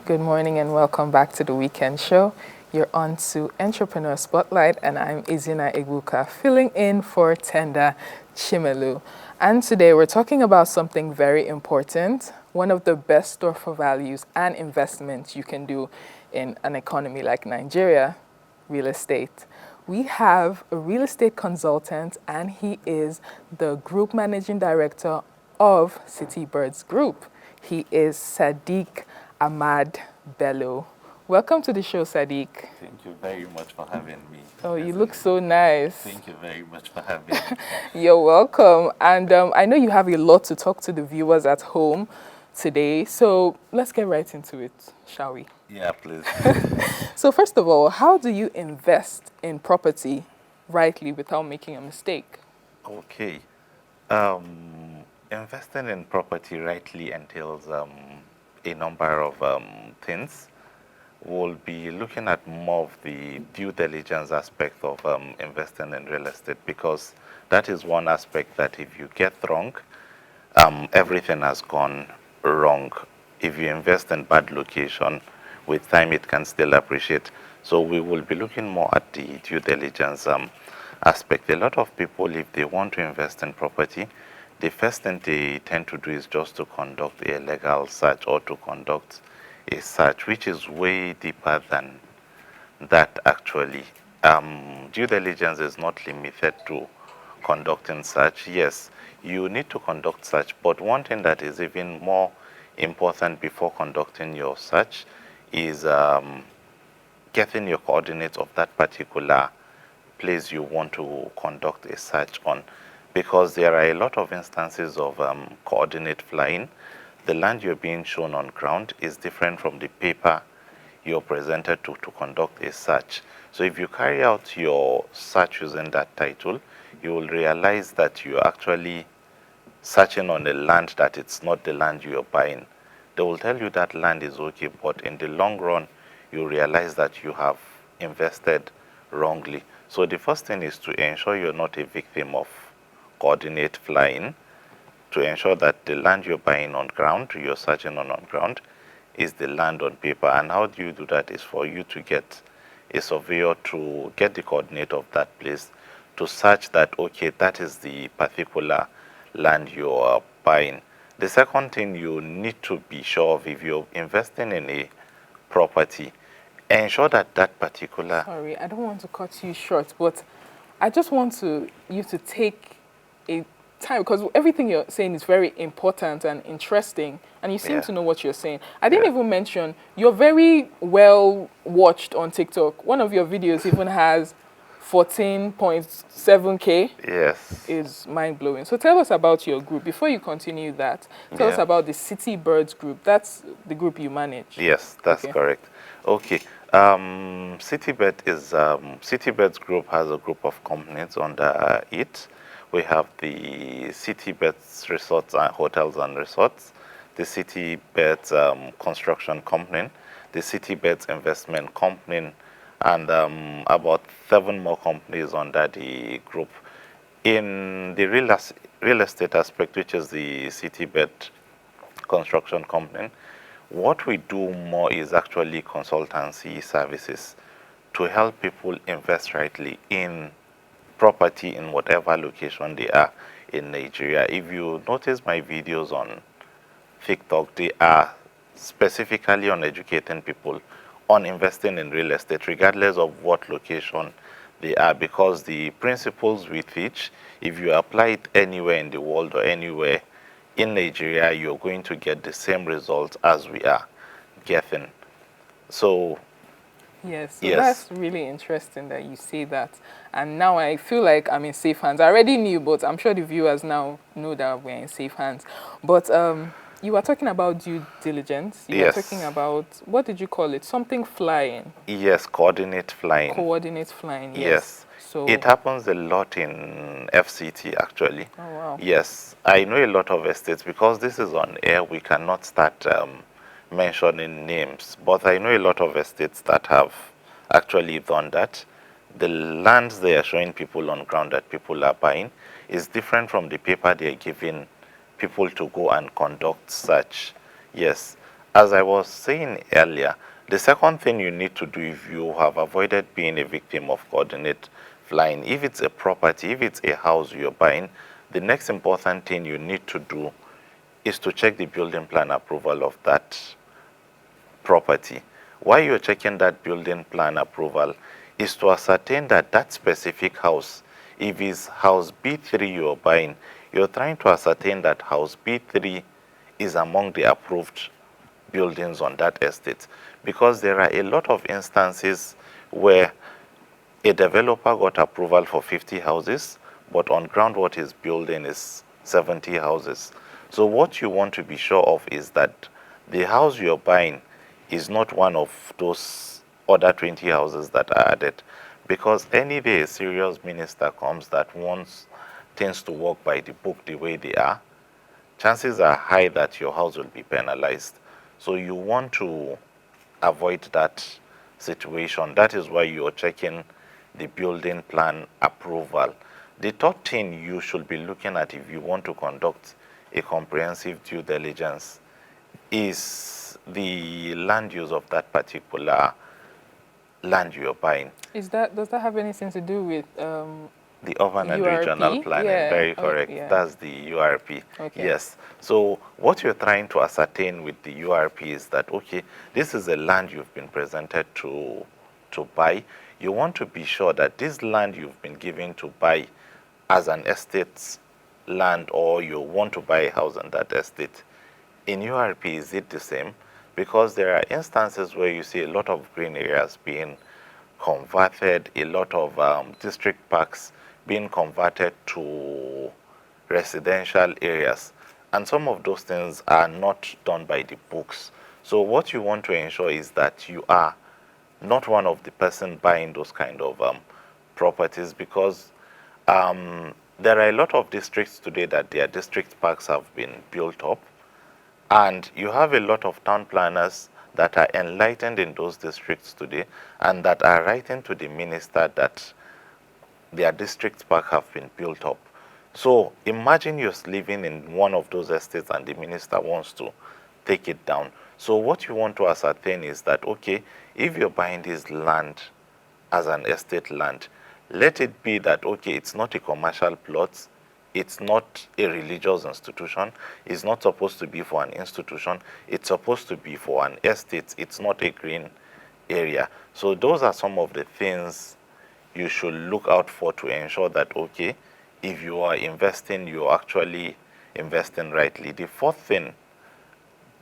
Good morning and welcome back to the Weekend Show. You're on to Entrepreneur Spotlight and I'm Izina Igbuka, filling in for Tenda Chimelu. And today we're talking about something very important, one of the best store for values and investments you can do in an economy like Nigeria, real estate. We have a real estate consultant and he is the group managing director of City Birds Group. He is Sadiq Ahmad Bello. Welcome to the show, Sadiq. Thank you very much for having me. Oh, you look so nice. Thank you very much for having me. You're welcome. And I know you have a lot to talk to the viewers at home today, so let's get right into it, shall we? Yeah, please. So first of all, how do you invest in property rightly without making a mistake? Okay. Investing in property rightly entails a number of things. We'll be looking at more of the due diligence aspect of investing in real estate, because that is one aspect that if you get wrong, everything has gone wrong. If you invest in bad location, with time it can still appreciate. So we will be looking more at the due diligence aspect. A lot of people, if they want to invest in property, the first thing they tend to do is just to conduct a legal search or to conduct a search, which is way deeper than that actually. Due diligence is not limited to conducting search. Yes, you need to conduct search, but one thing that is even more important before conducting your search is getting your coordinates of that particular place you want to conduct a search on, because there are a lot of instances of coordinate flying. The land you're being shown on ground is different from the paper you're presented to conduct a search. So if you carry out your search using that title, you will realize that you're actually searching on a land that it's not the land you're buying. They will tell you that land is okay, but in the long run, you realize that you have invested wrongly. So the first thing is to ensure you're not a victim of coordinate flying, to ensure that the land you're buying on ground, you're searching on ground, is the land on paper. And how do you do that is for you to get a surveyor to get the coordinate of that place, to search that, okay, that is the particular land you're buying. The second thing you need to be sure of, if you're investing in a property, ensure that that particular... Sorry, I don't want to cut you short, but I just want you to take a time, because everything you're saying is very important and interesting, and you seem to know what you're saying. I didn't even mention you're very well watched on TikTok. One of your videos even has 14.7K. Yes. Is mind-blowing. So tell us about your group. Before you continue that, tell us about the City Birds Group. That's the group you manage. Yes, that's correct. Okay. City Birds Group has a group of companies under it. We have the City Birds Resorts and Hotels and Resorts, the City Birds Construction Company, the City Birds Investment Company, and about 7 more companies under the group. In the real estate aspect, which is the City Bird Construction Company, what we do more is actually consultancy services to help people invest rightly in property in whatever location they are in Nigeria. If you notice my videos on TikTok, they are specifically on educating people on investing in real estate, regardless of what location they are, because the principles we teach, if you apply it anywhere in the world or anywhere in Nigeria, you're going to get the same results as we are getting. So yes, so that's really interesting that you say that. And now I feel like I'm in safe hands. I already knew, but I'm sure the viewers now know that we're in safe hands. But you were talking about due diligence. You were talking about, what did you call it? Something flying. Yes, coordinate flying. Coordinate flying, yes. So it happens a lot in FCT actually. Oh, wow. Yes, I know a lot of estates. Because this is on air, we cannot start mentioning names, but I know a lot of estates that have actually done that. The lands they are showing people on ground that people are buying is different from the paper they are giving people to go and conduct search. Yes, as I was saying earlier, the second thing you need to do if you have avoided being a victim of coordinate flying, if it's a property, if it's a house you're buying, the next important thing you need to do is to check the building plan approval of that property. Why you're checking that building plan approval is to ascertain that that specific house, if it's house B3 you're buying, you're trying to ascertain that house B3 is among the approved buildings on that estate, because there are a lot of instances where a developer got approval for 50 houses, but on ground what he's building is 70 houses. So what you want to be sure of is that the house you're buying is not one of those other 20 houses that are added, because any day a serious minister comes that wants things to work by the book the way they are, chances are high that your house will be penalized. So you want to avoid that situation. That is why you're checking the building plan approval. The third thing you should be looking at if you want to conduct a comprehensive due diligence is the land use of that particular land you're buying. Does that have anything to do with The urban and URP? regional planning, Yeah. very correct. Yeah. That's the URP. Okay. Yes. So what you're trying to ascertain with the URP is that, okay, this is a land you've been presented to buy. You want to be sure that this land you've been given to buy as an estate land, or you want to buy a house on that estate, in URP, is it the same? Because there are instances where you see a lot of green areas being converted, a lot of district parks being converted to residential areas. And some of those things are not done by the books. So what you want to ensure is that you are not one of the person buying those kind of properties, because there are a lot of districts today that their district parks have been built up, and you have a lot of town planners that are enlightened in those districts today and that are writing to the minister that their district park have been built up. So imagine you're living in one of those estates and the minister wants to take it down. So what you want to ascertain is that, okay, if you're buying this land as an estate land, let it be that, okay, it's not a commercial plot, it's not a religious institution, it's not supposed to be for an institution, it's supposed to be for an estate, it's not a green area. So those are some of the things you should look out for to ensure that, okay, if you are investing, you're actually investing rightly. The fourth thing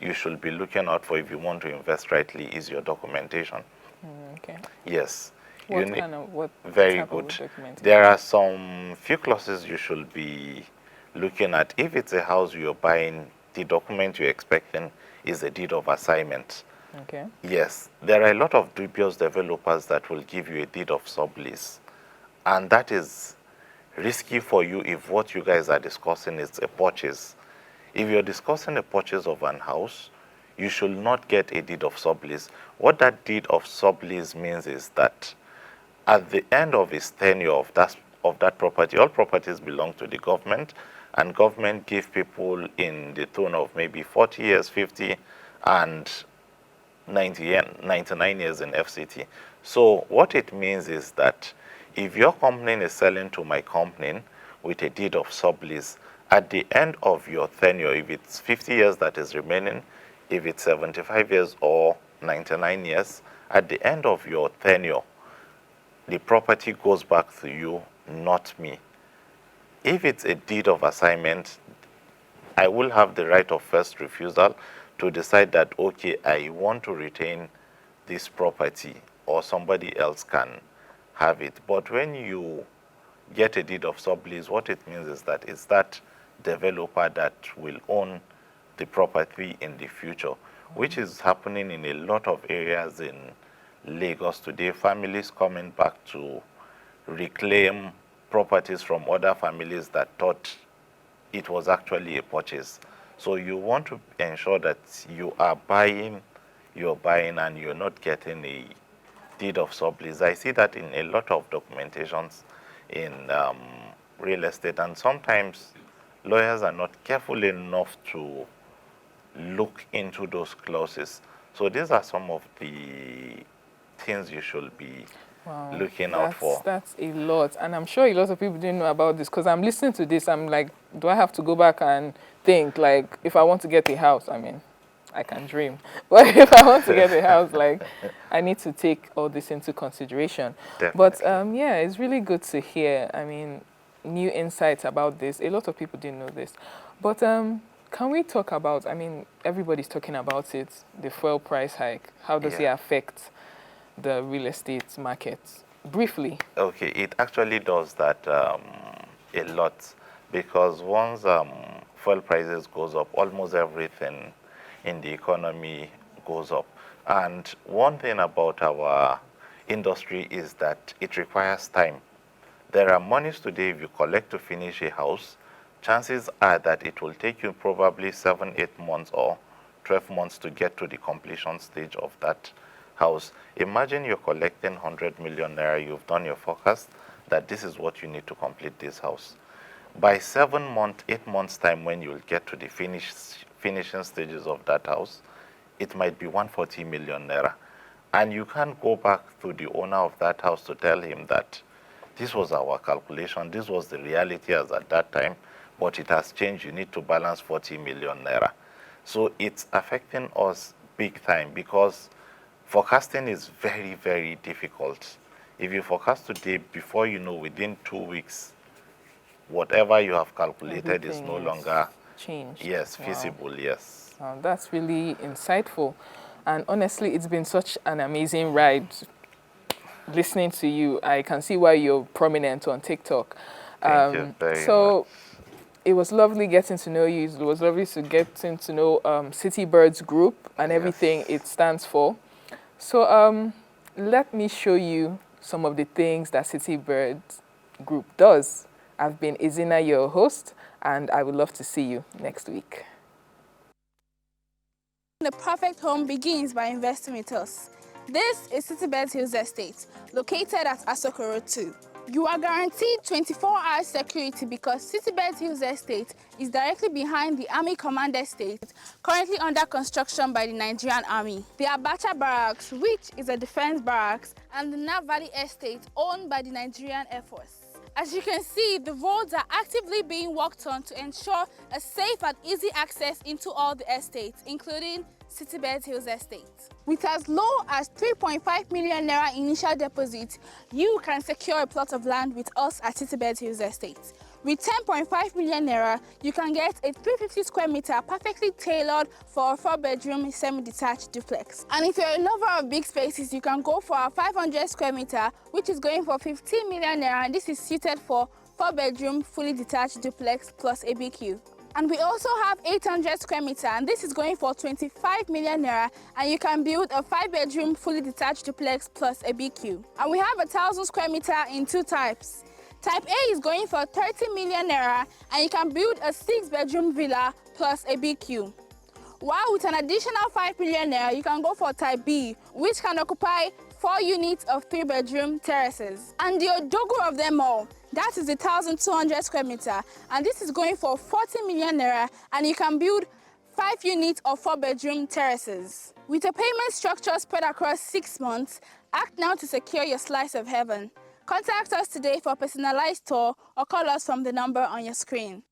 you should be looking out for if you want to invest rightly is your documentation. Okay. Yes. What very type good. of documentation? There are some few clauses you should be looking at. If it's a house you're buying, the document you're expecting is a deed of assignment. Okay. Yes, there are a lot of dubious developers that will give you a deed of sublease, and that is risky for you if what you guys are discussing is a purchase. If you're discussing a purchase of an house, you should not get a deed of sublease. What that deed of sublease means is that at the end of its tenure of that property, all properties belong to the government, and government give people in the tune of maybe 40 years, 50, and 99 years in FCT. So what it means is that if your company is selling to my company with a deed of sublease, at the end of your tenure, if it's 50 years that is remaining, if it's 75 years or 99 years, at the end of your tenure, the property goes back to you, not me. If it's a deed of assignment, I will have the right of first refusal to decide that, okay, I want to retain this property or somebody else can have it. But when you get a deed of sublease, what it means is that it's that developer that will own the property in the future, which is happening in a lot of areas in Lagos today. Families coming back to reclaim properties from other families that thought it was actually a purchase. So you want to ensure that you are buying, you're buying and you're not getting a deed of sublease. I see that in a lot of documentations in real estate, and sometimes lawyers are not careful enough to look into those clauses. So these are some of the things you should be Wow, looking out for. that's a lot, and I'm sure a lot of people didn't know about this because I'm listening to this. I'm like, do I have to go back and think like if I want to get a house? I mean, I can dream, but if I want to get a house, like I need to take all this into consideration. But Definitely. yeah, it's really good to hear. I mean, new insights about this. A lot of people didn't know this, but can we talk about? I mean, everybody's talking about it. The fuel price hike. How does it Yeah. affect the real estate market? Briefly. Okay, it actually does that a lot because once fuel prices goes up, almost everything in the economy goes up. And one thing about our industry is that it requires time. There are monies today if you collect to finish a house, chances are that it will take you probably 7, 8 months or 12 months to get to the completion stage of that house. Imagine you're collecting 100 million naira, you've done your forecast that this is what you need to complete this house. By 7 months, 8 months time when you'll get to the finishing stages of that house, it might be 140 million naira. And you can't go back to the owner of that house to tell him that this was our calculation, this was the reality as at that time, but it has changed, you need to balance 40 million naira. So it's affecting us big time because forecasting is very, very difficult. If you forecast today, before you know, within 2 weeks, whatever you have calculated is Everything no is longer, changed. yes, Wow. feasible, yes. Wow, that's really insightful. And honestly, it's been such an amazing ride listening to you. I can see why you're prominent on TikTok. Thank you very much. So it was lovely getting to know you. It was lovely to getting to know City Birds Group and everything Yes. it stands for. So let me show you some of the things that City Birds Group does. I've been Izina, your host, and I would love to see you next week. The perfect home begins by investing with us. This is Citybed Hills Estate, located at Asokoro 2. You are guaranteed 24-hour security because Citybed Hills Estate is directly behind the Army Command Estate, currently under construction by the Nigerian Army. The Abacha Barracks, which is a defense barracks, and the Nav Valley Estate, owned by the Nigerian Air Force. As you can see, the roads are actively being worked on to ensure a safe and easy access into all the estates, including Citybed Hills Estate. With as low as 3.5 million naira initial deposit, you can secure a plot of land with us at Citybed Hills Estate. With 10.5 million naira, you can get a 350 square meter perfectly tailored for a 4-bedroom semi-detached duplex. And if you're a lover of big spaces, you can go for a 500 square meter, which is going for 15 million naira, and this is suited for 4-bedroom fully detached duplex plus ABQ. And we also have 800 square meter, and this is going for 25 million naira, and you can build a 5-bedroom fully detached duplex plus ABQ. And we have 1,000 square meter in 2 types. Type A is going for 30 million naira, and you can build a 6-bedroom villa plus a BQ. While with an additional 5 million naira, you can go for Type B, which can occupy 4 units of 3-bedroom terraces. And the Odogo of them all, that is 1,200 square meter, and this is going for 40 million naira, and you can build 5 units of 4-bedroom terraces. With a payment structure spread across 6 months, act now to secure your slice of heaven. Contact us today for a personalized tour or call us from the number on your screen.